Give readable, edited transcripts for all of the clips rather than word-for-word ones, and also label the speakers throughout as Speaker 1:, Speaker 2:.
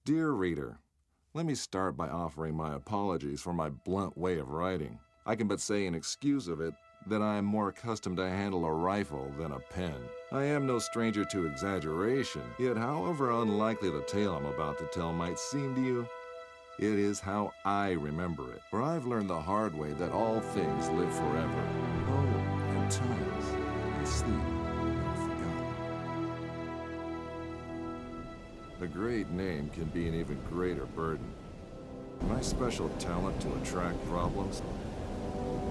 Speaker 1: Dear reader, let me start by offering my apologies for my blunt way of writing. I can but say in excuse of it that I am more accustomed to handle a rifle than a pen. I am no stranger to exaggeration, yet however unlikely the tale I'm about to tell might seem to you, it is how I remember it. For I've learned the hard way that all things live forever. Oh, at times, in sleep, are forgotten. A great name can be an even greater burden. My special talent to attract problems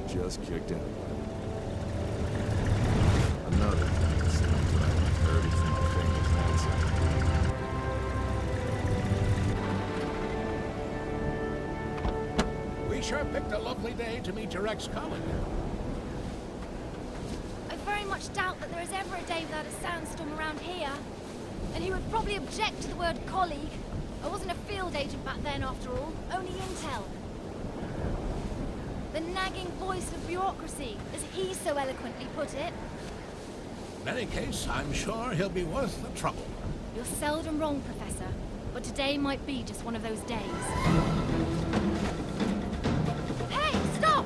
Speaker 1: just kicked in. Another thing that seems that I inherited from my famous ancestor.
Speaker 2: We sure picked a lovely day to meet your ex-colleague.
Speaker 3: I very much doubt that there is ever a day without a sandstorm around here. And he would probably object to the word colleague. I wasn't a field agent back then, after all. Only intel. The nagging voice of bureaucracy, as he so eloquently put it.
Speaker 2: In any case, I'm sure he'll be worth the trouble.
Speaker 3: You're seldom wrong, Professor. But today might be just one of those days. Hey, stop!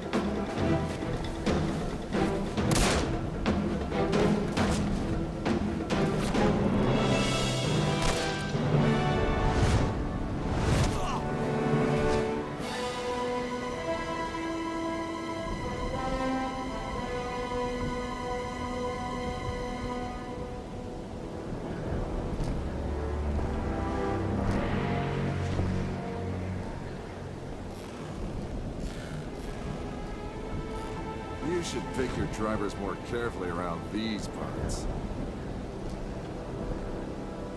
Speaker 1: You should pick your drivers more carefully around these parts.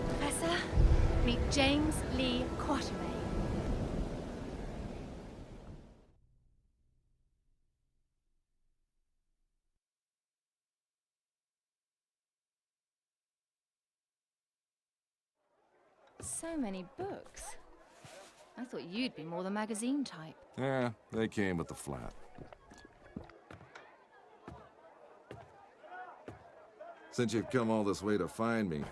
Speaker 3: Professor, meet James Lee Quatermain. So many books. I thought you'd be more the magazine type.
Speaker 1: Yeah, they came with the flat. Since you've come all this way to find me,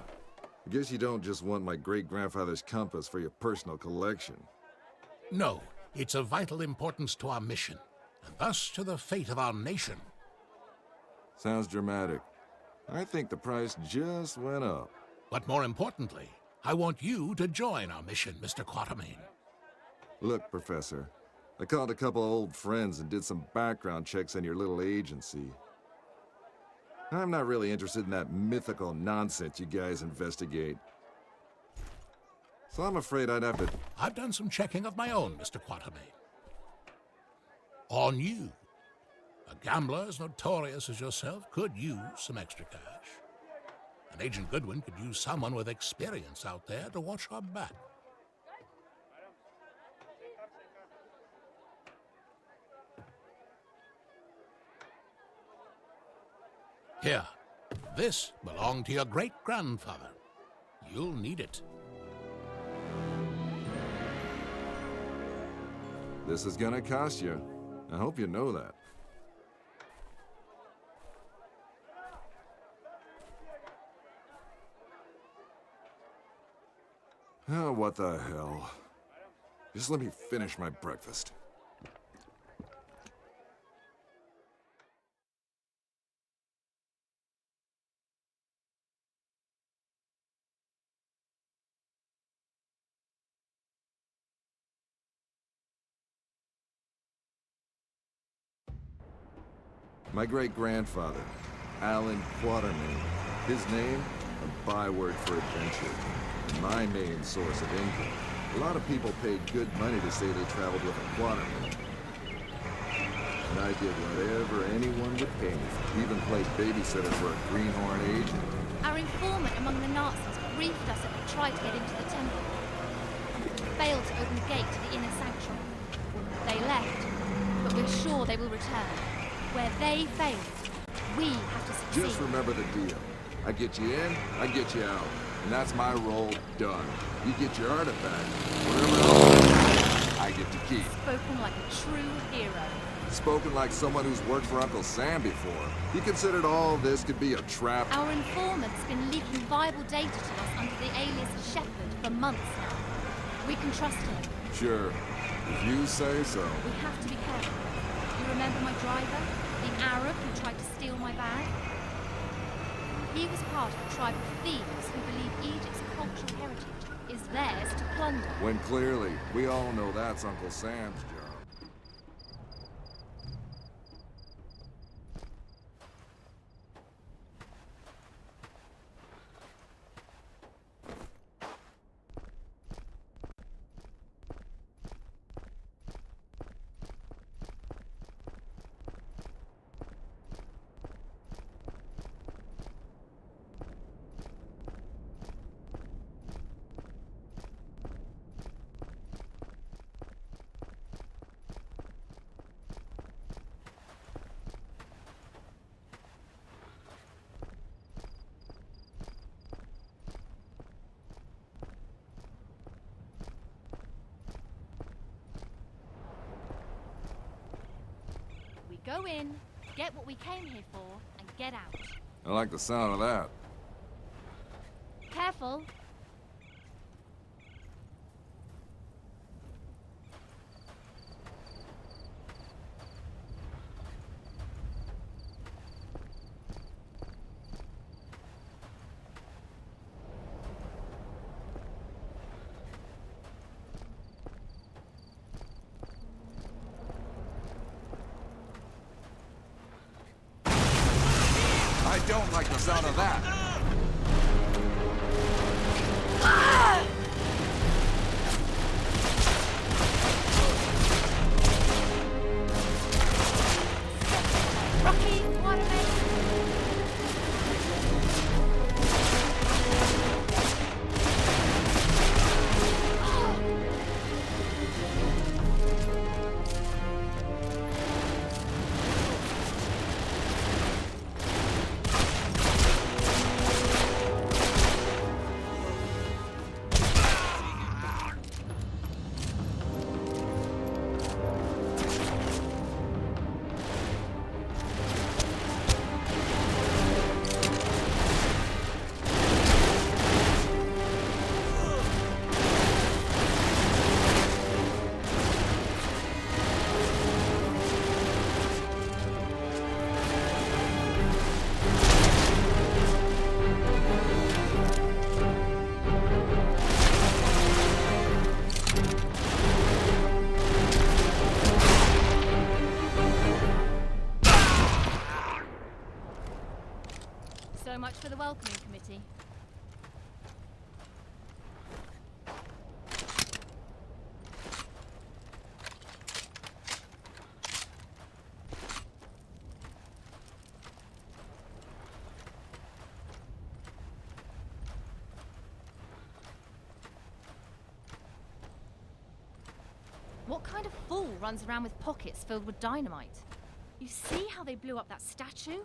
Speaker 1: I guess you don't just want my great-grandfather's compass for your personal collection.
Speaker 2: No, it's of vital importance to our mission, and thus to the fate of our nation.
Speaker 1: Sounds dramatic. I think the price just went up.
Speaker 2: But more importantly, I want you to join our mission, Mr. Quatermain.
Speaker 1: Look, Professor, I called a couple of old friends and did some background checks on your little agency. I'm not really interested in that mythical nonsense you guys investigate. So I'm afraid I'd have to...
Speaker 2: I've done some checking of my own, Mr. Quatermain. On you. A gambler as notorious as yourself could use some extra cash. And Agent Goodwin could use someone with experience out there to watch our back. Here, this belonged to your great-grandfather. You'll need it.
Speaker 1: This is gonna cost you. I hope you know that. Oh, what the hell. Just let me finish my breakfast. My great-grandfather, Alan Quatermain. His name, a byword for adventure. My main source of income. A lot of people paid good money to say they traveled with a Quatermain. And I did whatever anyone would pay me. Even played babysitter for a greenhorn agent.
Speaker 3: Our informant among the Nazis briefed us that they tried to get into the temple. Failed to open the gate to the inner sanctuary. They left, but we're sure they will return. Where they failed, we have to succeed.
Speaker 1: Just remember the deal. I get you in, I get you out. And that's my role done. You get your artifact. Whatever else I get to keep.
Speaker 3: Spoken like a true hero.
Speaker 1: Spoken like someone who's worked for Uncle Sam before. He considered all this could be a trap.
Speaker 3: Our informant's been leaking viable data to us under the alias Shepherd for months now. We can trust him.
Speaker 1: Sure. If you say so.
Speaker 3: We have to be careful. You remember my driver? The Arab who tried to steal my bag? He was part of a tribe of thieves who believe Egypt's cultural heritage is theirs to plunder.
Speaker 1: When clearly, we all know that's Uncle Sam's job.
Speaker 3: We go in, get what we came here for, and get out.
Speaker 1: I like the sound of that.
Speaker 3: Careful.
Speaker 1: I don't like the sound of that.
Speaker 3: Rocky, waterman. So much for the welcoming committee. What kind of fool runs around with pockets filled with dynamite? You see how they blew up that statue?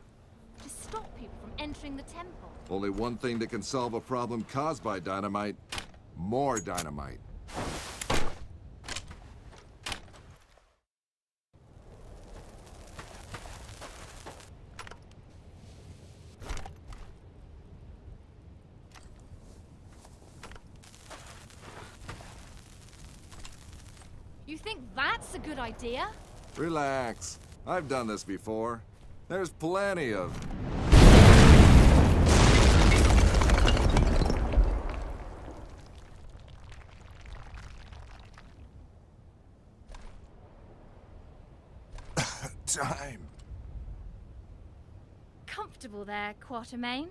Speaker 3: To stop people from entering the temple.
Speaker 1: Only one thing that can solve a problem caused by dynamite. More dynamite.
Speaker 3: You think that's a good idea?
Speaker 1: Relax. I've done this before. There's plenty of... time.
Speaker 3: Comfortable there, Quatermain?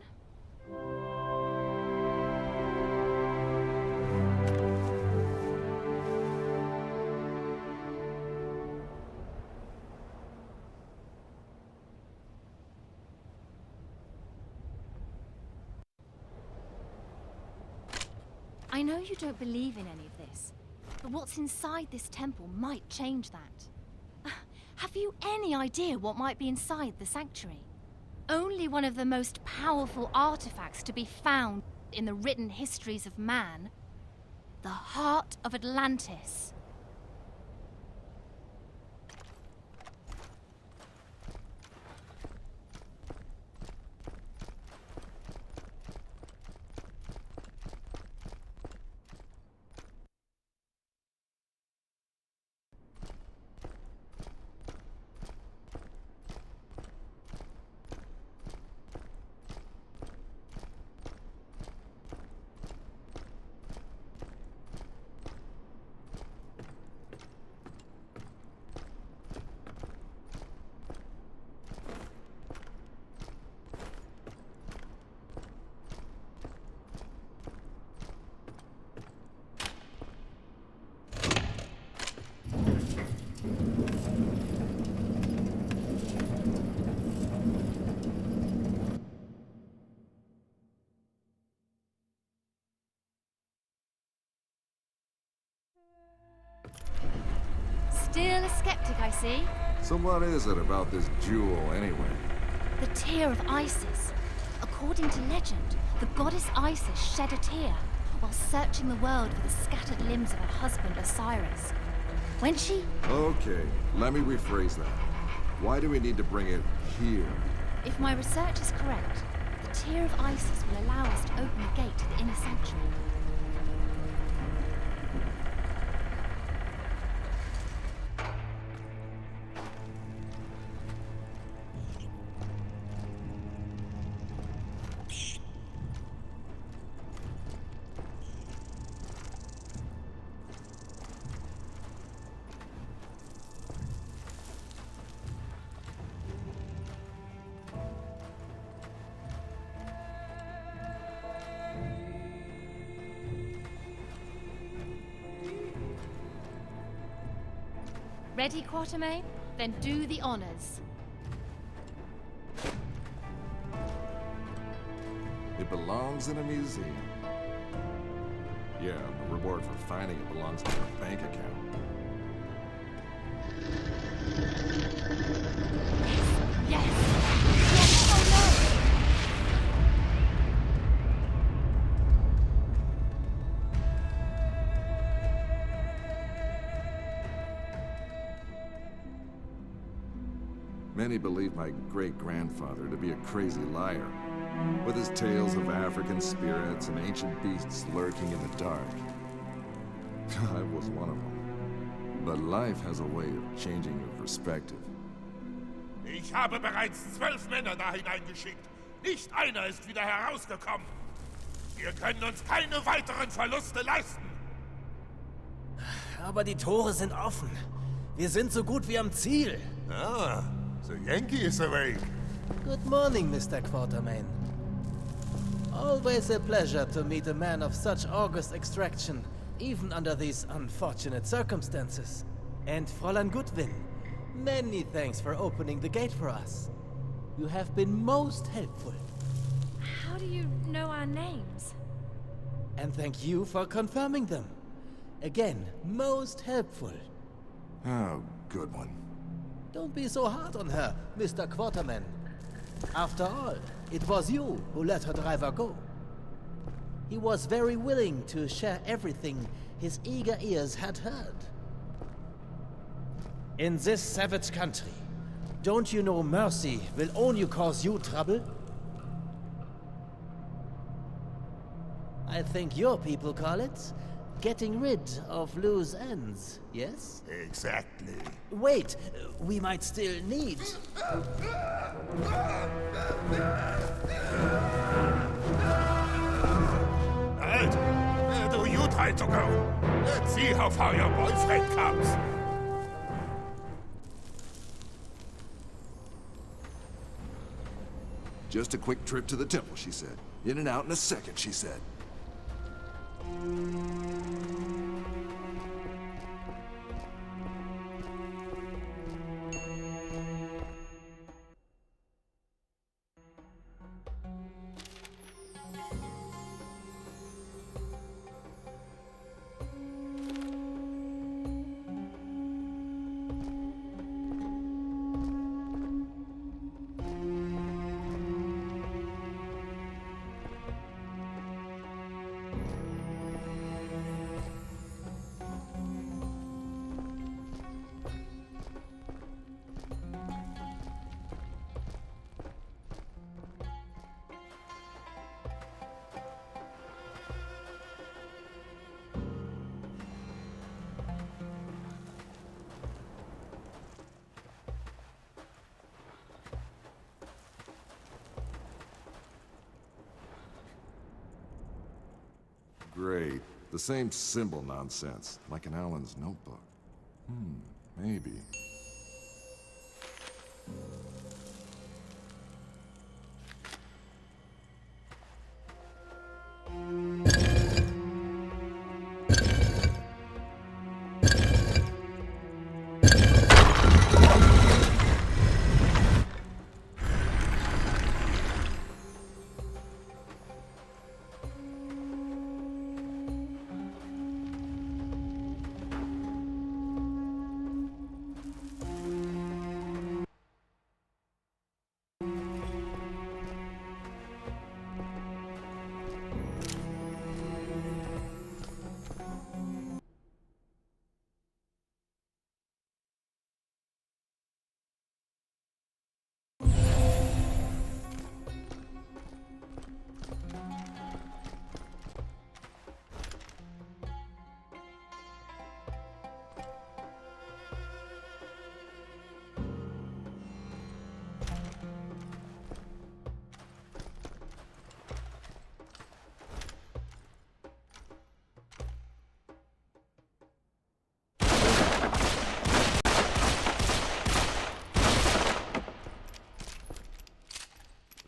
Speaker 3: I know you don't believe in any of this, but what's inside this temple might change that. Have you any idea what might be inside the sanctuary? Only one of the most powerful artifacts to be found in the written histories of man. The heart of Atlantis. see?
Speaker 1: So what is it about this jewel, anyway?
Speaker 3: The tear of Isis. According to legend, the goddess Isis shed a tear while searching the world for the scattered limbs of her husband Osiris. When she...
Speaker 1: Okay, let me rephrase that. Why do we need to bring it here?
Speaker 3: If my research is correct, the tear of Isis will allow us to open the gate to the inner sanctuary. Ready, Quatermain? Then do the honors.
Speaker 1: It belongs in a museum. Yeah, the reward for finding it belongs in your bank account.
Speaker 3: Yes! Yes! Oh no!
Speaker 1: Many believe my great-grandfather to be a crazy liar, with his tales of African spirits and ancient beasts lurking in the dark. I was one of them. But life has a way of changing your perspective.
Speaker 4: Ich habe bereits 12 Männer da hineingeschickt. Nicht einer ist wieder herausgekommen. Wir können uns keine weiteren Verluste leisten.
Speaker 5: Aber die Tore sind offen. Wir sind so gut wie am Ziel.
Speaker 4: Ah, the Yankee is awake.
Speaker 5: Good morning, Mr. Quatermain. Always a pleasure to meet a man of such august extraction, even under these unfortunate circumstances. And Fräulein Goodwin, many thanks for opening the gate for us. You have been most helpful.
Speaker 3: How do you know our names?
Speaker 5: And thank you for confirming them. Again, most helpful.
Speaker 1: Oh, good one.
Speaker 5: Don't be so hard on her, Mr. Quatermain. After all, it was you who let her driver go. He was very willing to share everything his eager ears had heard. In this savage country, don't you know mercy will only cause you trouble? I think your people call it getting rid of loose ends, yes?
Speaker 4: Exactly.
Speaker 5: Wait, we might still need...
Speaker 4: Halt! Du you try to go. Let's see how far your boyfriend comes.
Speaker 1: Just a quick trip to the temple, she said. In and out in a second, she said. Great. The same symbol nonsense, like in Alan's notebook. Maybe.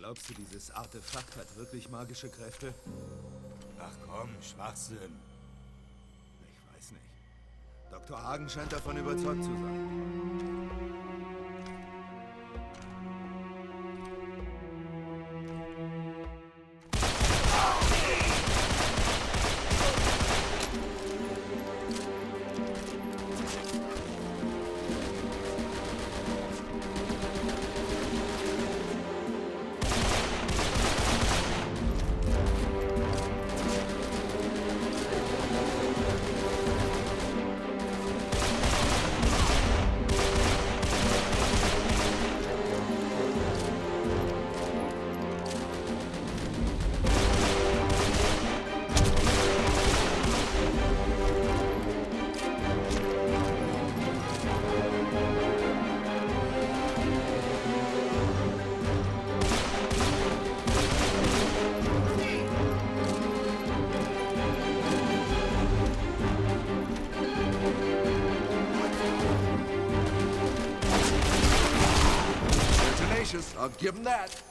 Speaker 6: Glaubst du, dieses Artefakt hat wirklich magische Kräfte? Ach komm, Schwachsinn. Ich weiß nicht. Dr. Hagen scheint davon überzeugt zu sein.
Speaker 1: I'll give him that.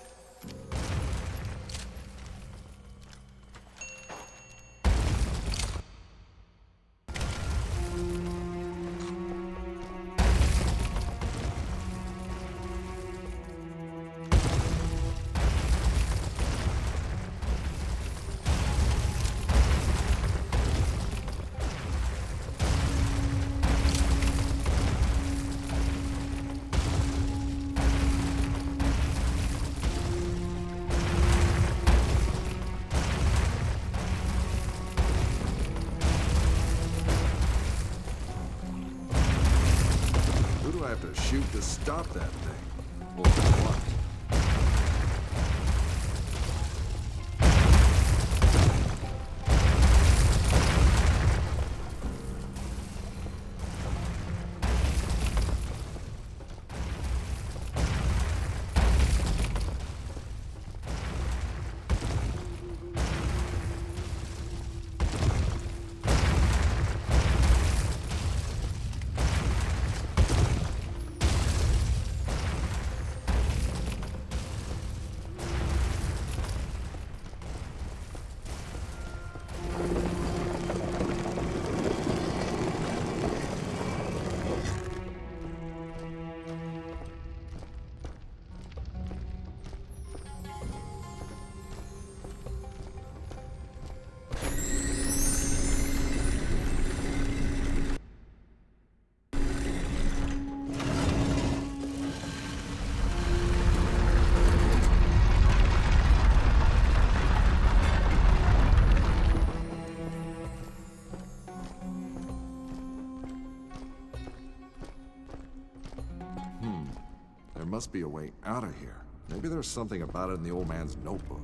Speaker 1: Who do I have to shoot to stop that thing? Or what? There must be a way out of here. Maybe there's something about it in the old man's notebook.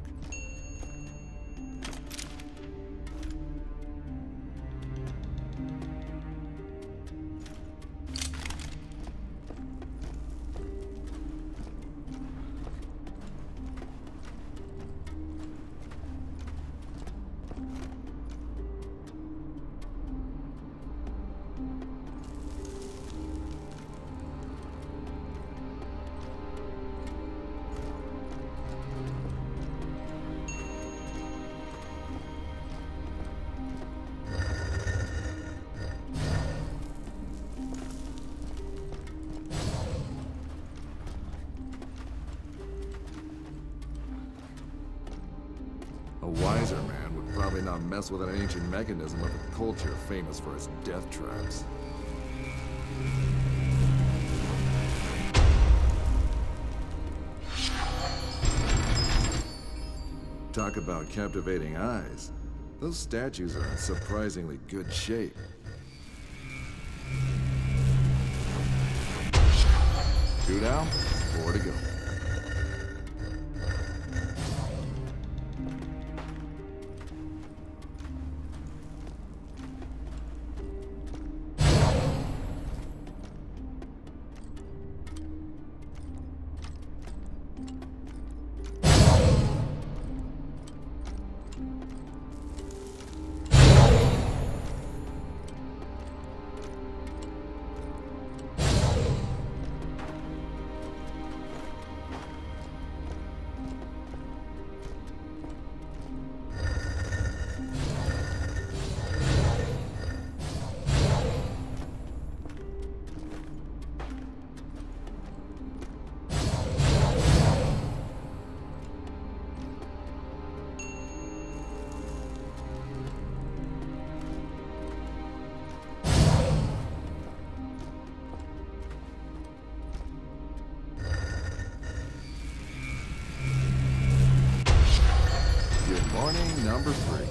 Speaker 1: A wiser man would probably not mess with an ancient mechanism of a culture famous for its death traps. Talk about captivating eyes. Those statues are in surprisingly good shape. 2 down, 4 to go. Warning number 3.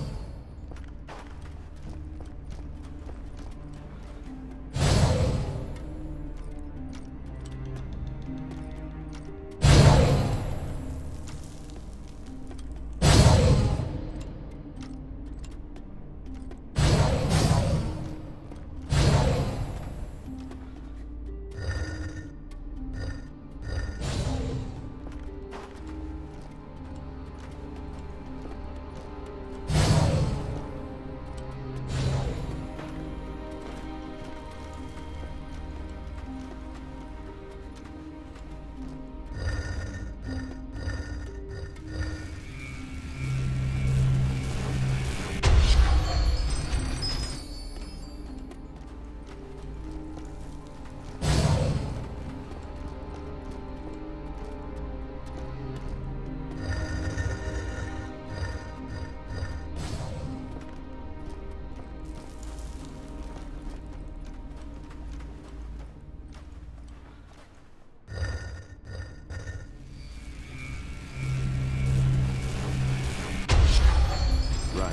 Speaker 1: Right,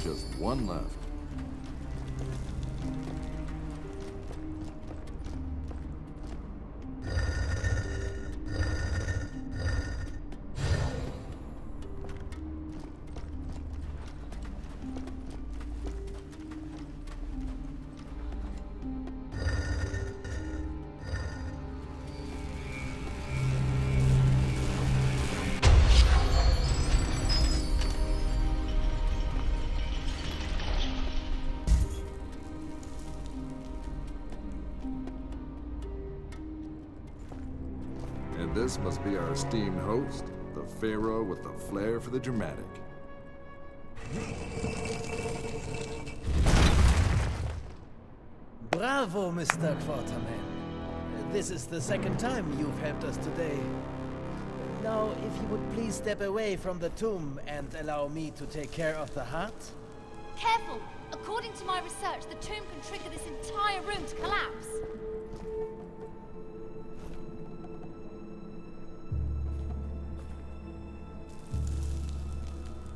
Speaker 1: just one left. And this must be our esteemed host, the Pharaoh with the flair for the dramatic.
Speaker 5: Bravo, Mr. Quarterman. This is the second time you've helped us today. Now, if you would please step away from the tomb and allow me to take care of the heart.
Speaker 3: Careful! According to my research, the tomb can trigger this entire room to collapse.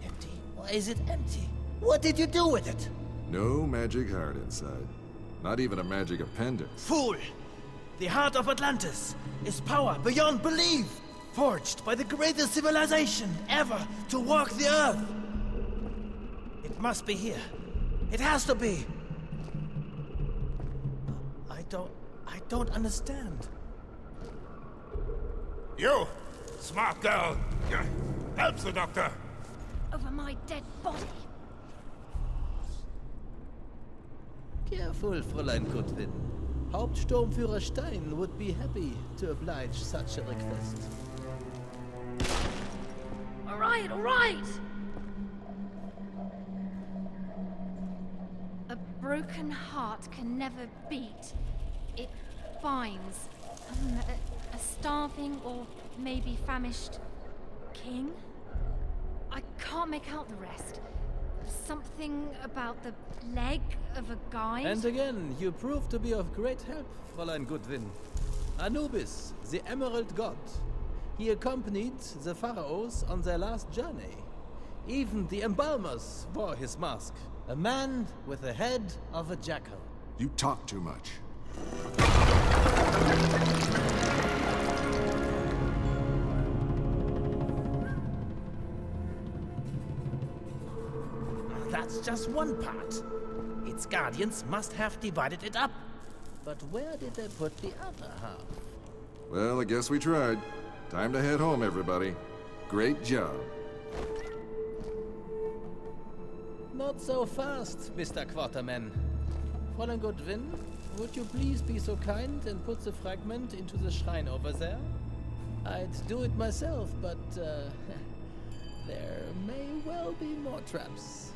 Speaker 5: Empty? Why is it empty? What did you do with it?
Speaker 1: No magic heart inside. Not even a magic appendix.
Speaker 5: Fool! The heart of Atlantis is power beyond belief, forged by the greatest civilization ever to walk the earth. It must be here. It has to be. I don't understand.
Speaker 4: You, smart girl. Help the doctor.
Speaker 3: Over my dead body.
Speaker 5: Careful, Fräulein Goodwin. Hauptsturmführer Stein would be happy to oblige such a request.
Speaker 3: All right, all right! A broken heart can never beat. It binds. A starving or maybe famished king? I can't make out the rest. Something about the leg of a guide?
Speaker 5: And again, you prove to be of great help, Fräulein Goodwin. Anubis, the Emerald God. He accompanied the pharaohs on their last journey. Even the embalmers wore his mask. A man with the head of a jackal.
Speaker 1: You talk too much.
Speaker 5: That's just one part. Its guardians must have divided it up. But where did they put the other half?
Speaker 1: Well, I guess we tried. Time to head home, everybody. Great job.
Speaker 5: Not so fast, Mr. Quarterman. Fräulein Goodwin, would you please be so kind and put the fragment into the shrine over there? I'd do it myself, but there may well be more traps.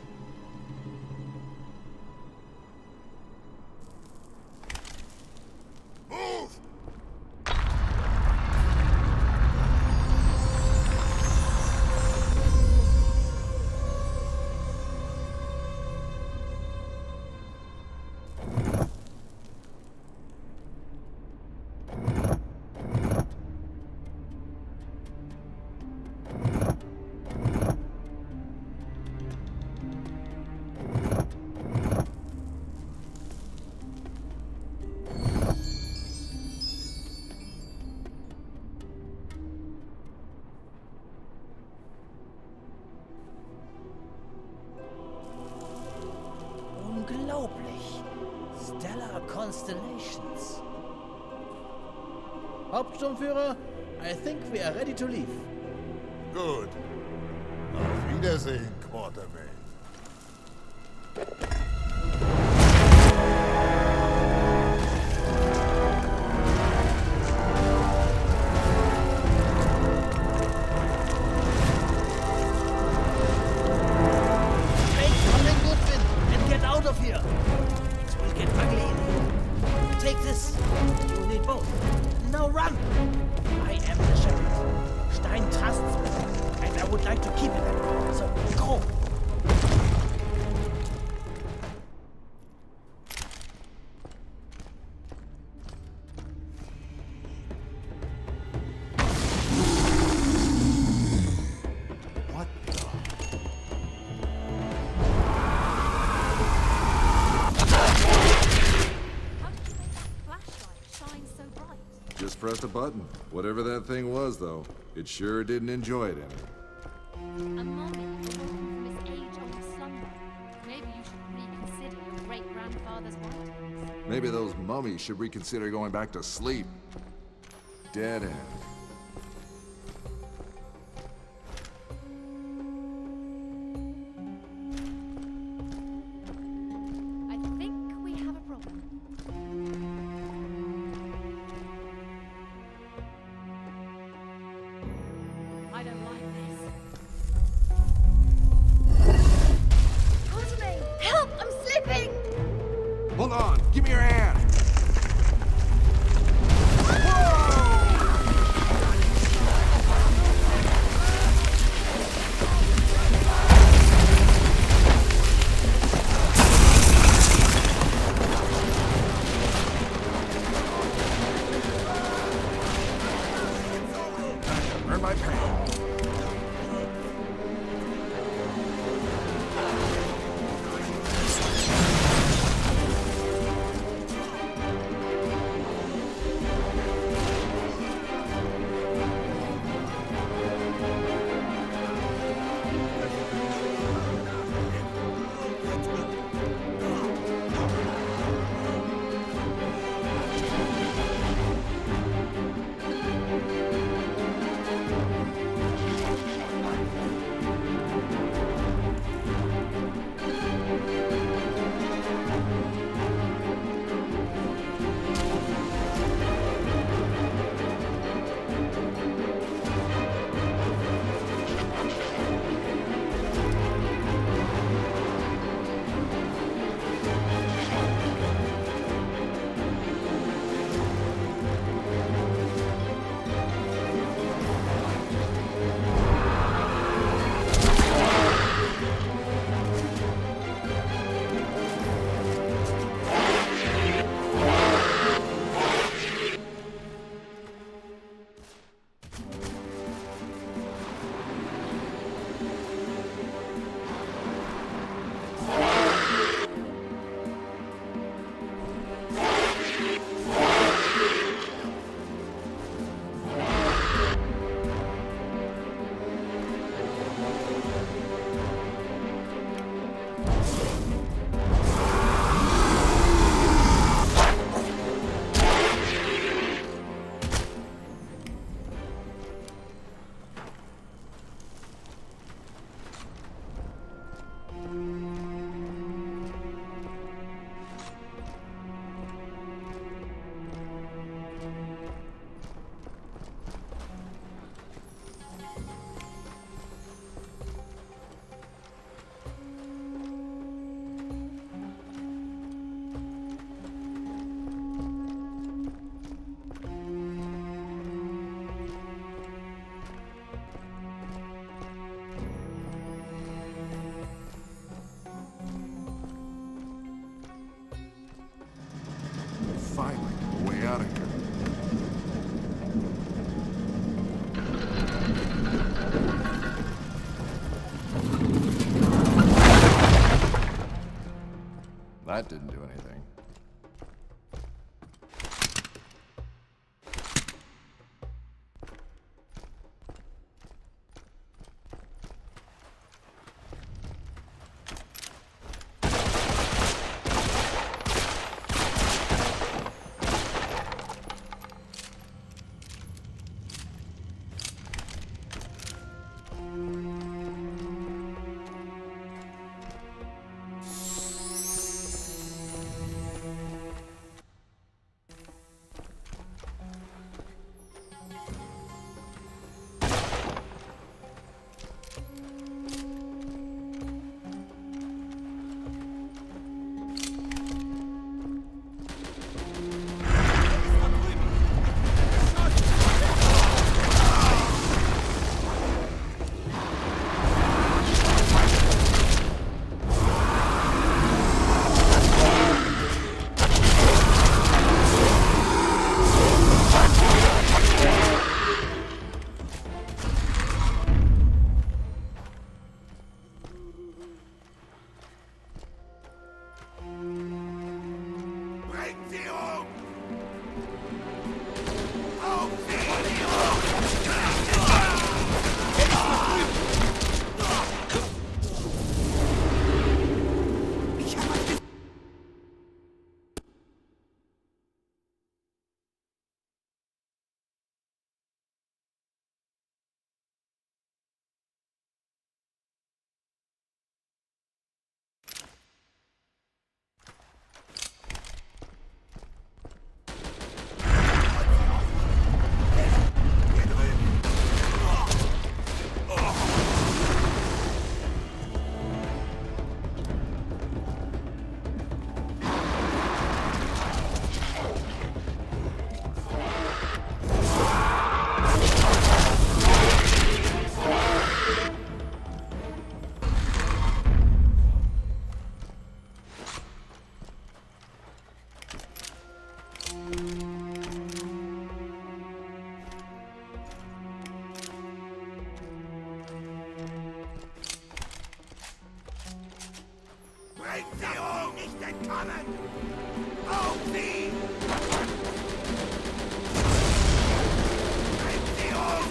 Speaker 4: Move!
Speaker 5: constellations. Hauptsturmführer, I think we are ready to leave.
Speaker 4: Gut. Auf Wiedersehen, Quartermain.
Speaker 5: Make Fräulein Goodwin and get out of here. It will get ugly in here. Take this. You need both. Now run. I am the shepherd. Stein trusts me, and I would like to keep it that way. So go.
Speaker 1: What the?
Speaker 3: How did you make that flashlight shine so bright?
Speaker 1: Just pressed a button. Whatever that thing was, though, it sure didn't enjoy it any.
Speaker 3: A mummy awoken from his age-old slumber. Maybe you should reconsider your great-grandfather's writings.
Speaker 1: Maybe those mummies should reconsider going back to sleep. Dead end.
Speaker 3: I think we have a problem. I don't like this. Quartermain, help! I'm slipping!
Speaker 1: Hold on! Give me your hand! Earn my pay. Finally, a way out of here. That didn't do anything.
Speaker 6: kommen! Auf sie! Bringt sie um!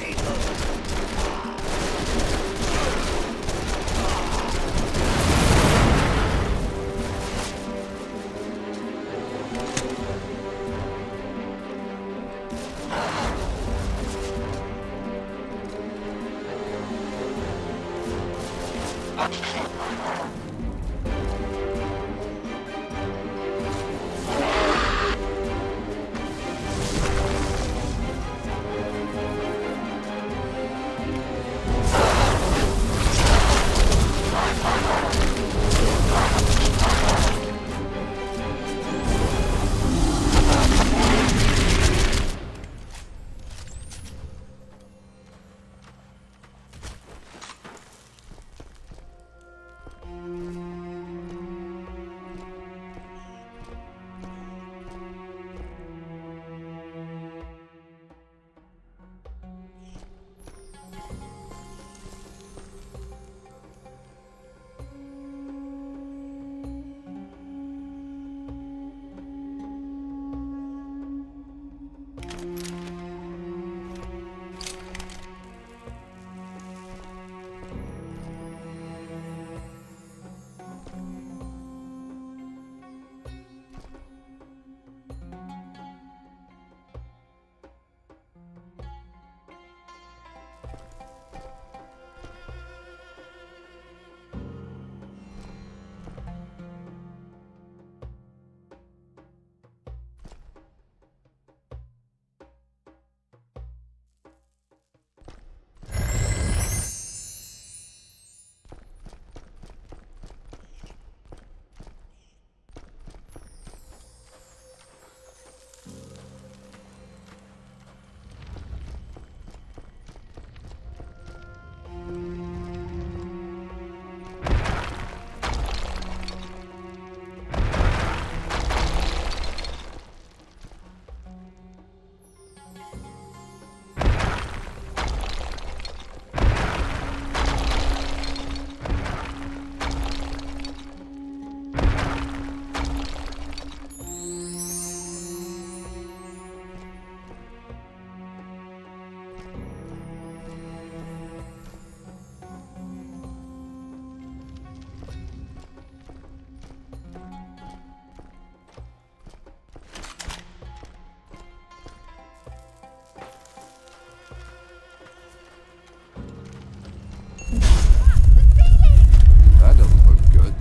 Speaker 1: That doesn't look good.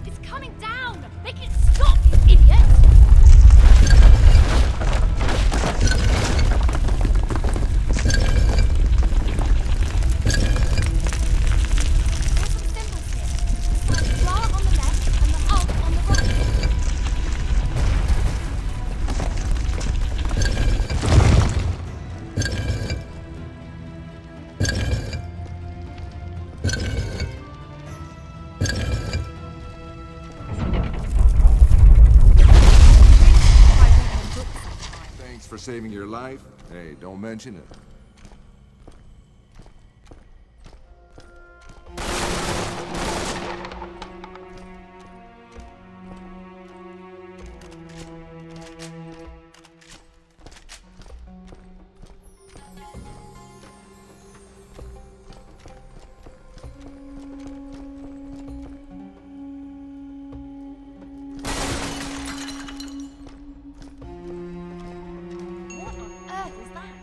Speaker 3: It's coming down! Make it stop, you idiot! There's some symbols here. It's like Ra on the left and the Alp on the right. Try reading a book sometime.
Speaker 1: Thanks for saving your life. Hey, don't mention it.
Speaker 3: What on earth is that?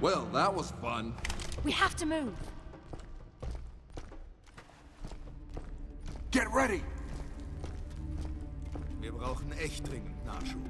Speaker 1: Well, that was fun.
Speaker 3: We have to move.
Speaker 1: Get ready!
Speaker 6: Wir brauchen echt dringend Nachschub.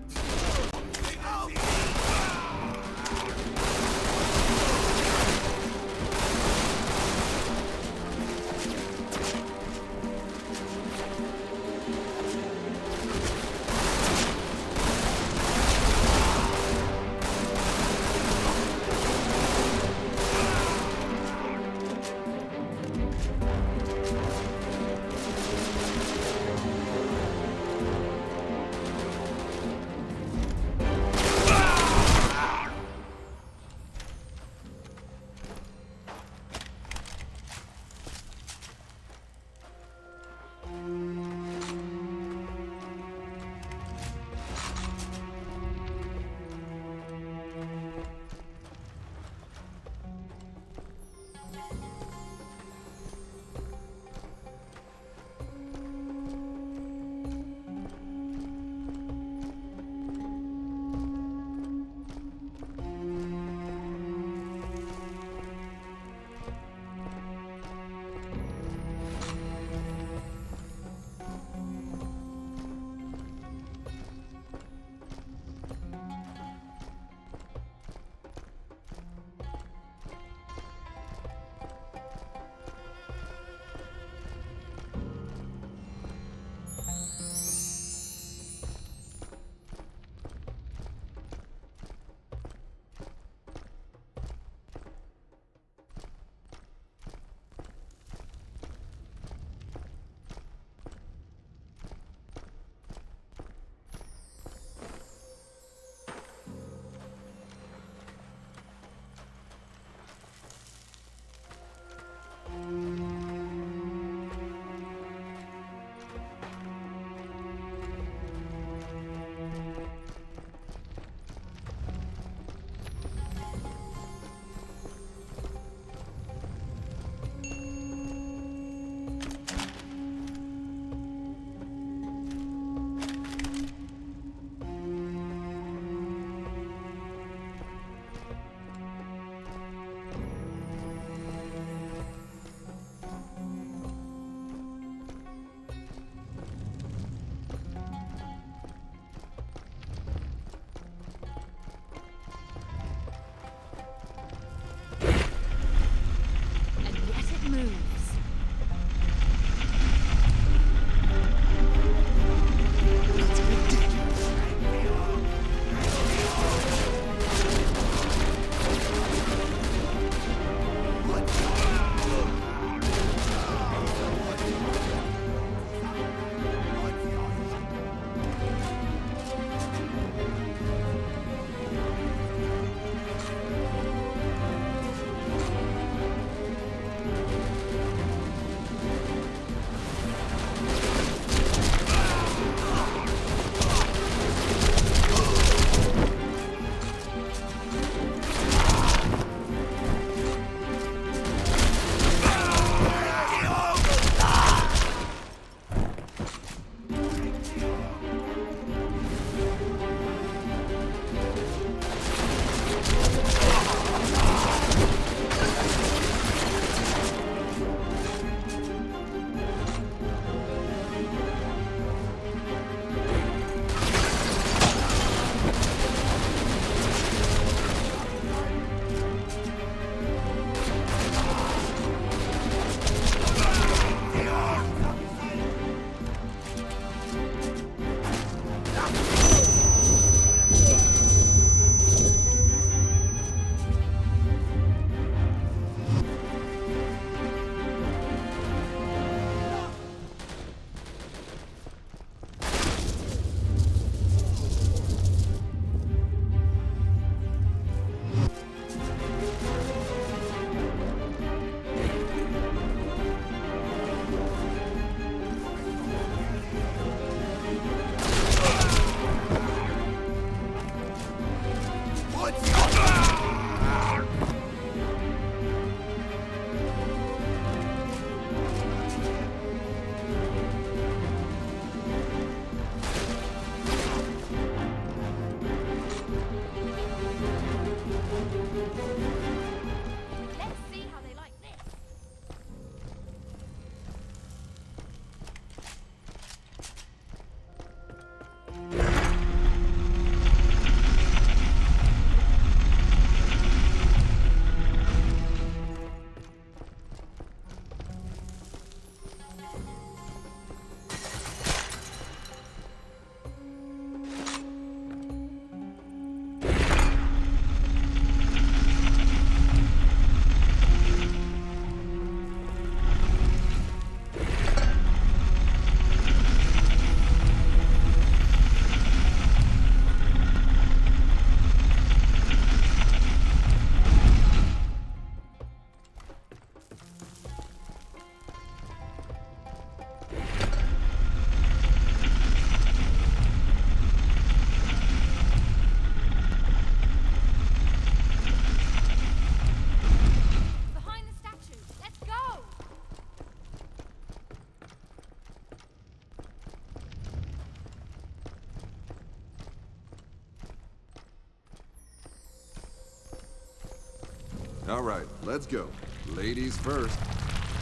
Speaker 1: All right, let's go. Ladies first.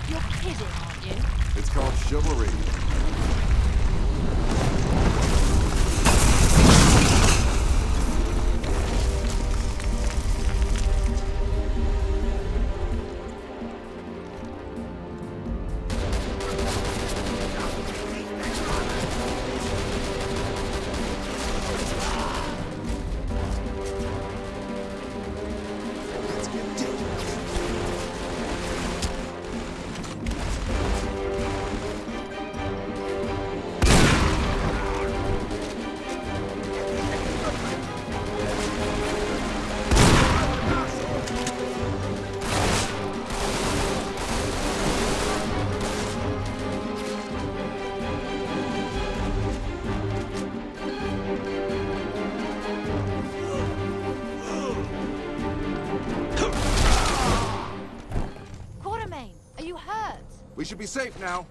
Speaker 3: You're kidding, aren't you?
Speaker 1: It's called chivalry.
Speaker 3: Quartermain, are you hurt?
Speaker 1: We should be safe now.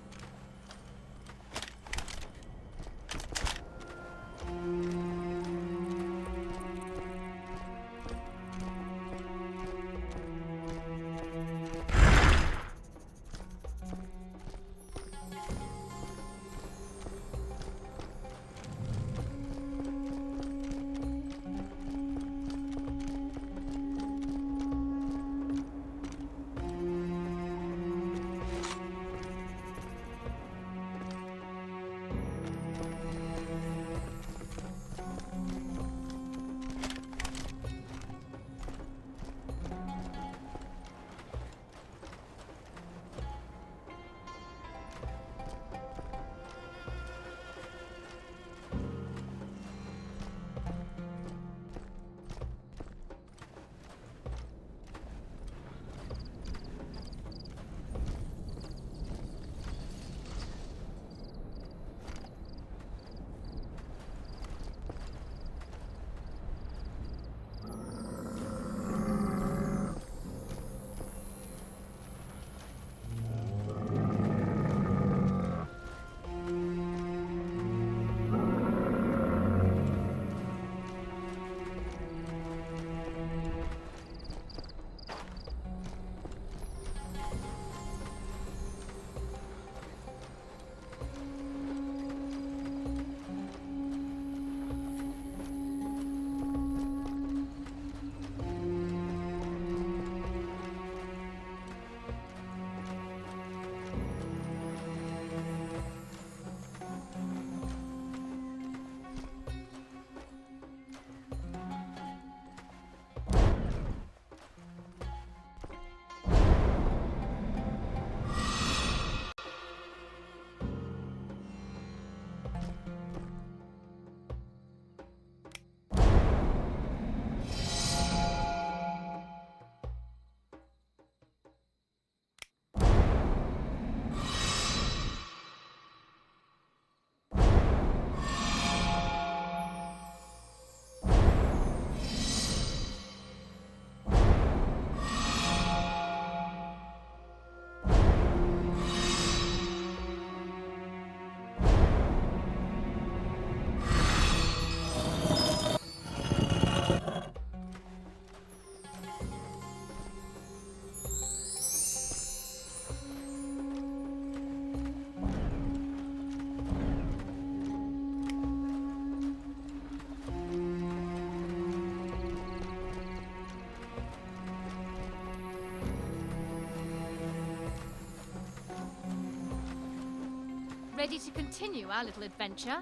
Speaker 3: Ready to continue our little adventure?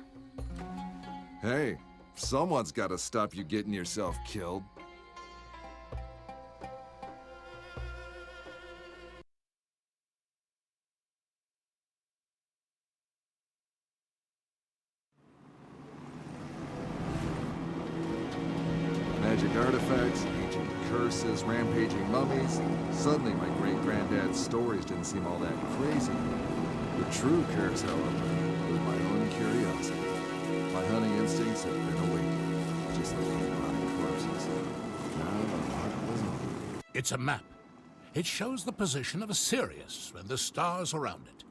Speaker 1: Hey, someone's got to stop you getting yourself killed. Magic artifacts, ancient curses, rampaging mummies. Suddenly my great-granddad's stories didn't seem all that crazy. The true curse, however, was my own curiosity. My hunting instincts had been awakened, just like those rotting corpses. Now the hunt was on.
Speaker 2: It's a map. It shows the position of Sirius and the stars around it.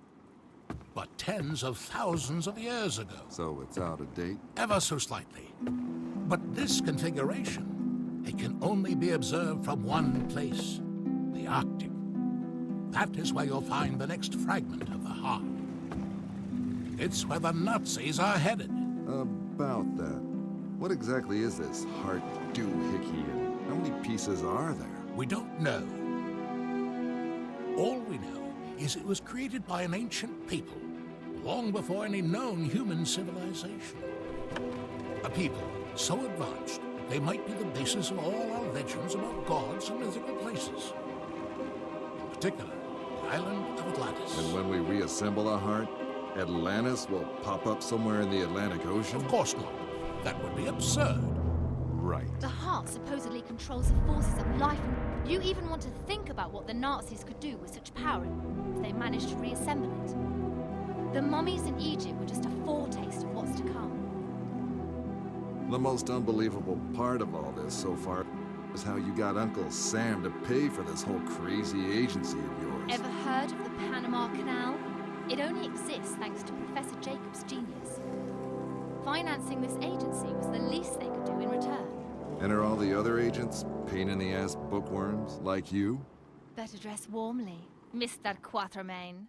Speaker 2: But tens of thousands of years ago.
Speaker 1: So it's out of date?
Speaker 2: Ever so slightly. But this configuration, it can only be observed from one place. Arctic. That is where you'll find the next fragment of the heart. It's where the Nazis are headed.
Speaker 1: About that. What exactly is this heart doohickey, and how many pieces are there?
Speaker 2: We don't know. All we know is it was created by an ancient people, long before any known human civilization. A people so advanced they might be the basis of all our legends about gods and mythical places. In particular, the island of Atlantis.
Speaker 1: And when we reassemble a heart, Atlantis will pop up somewhere in the Atlantic Ocean?
Speaker 2: Of course not. That would be absurd.
Speaker 1: Right.
Speaker 3: The heart supposedly controls the forces of life. You even want to think about what the Nazis could do with such power if they managed to reassemble it. The mummies in Egypt were just a foretaste of what's to come.
Speaker 1: The most unbelievable part of all this so far is how you got Uncle Sam to pay for this whole crazy agency of yours.
Speaker 3: Ever heard of the Panama Canal? It only exists thanks to Professor Jacob's genius. Financing this agency was the least they could do in return.
Speaker 1: And are all the other agents pain-in-the-ass bookworms like you?
Speaker 3: Better dress warmly, Mr. Quatermain.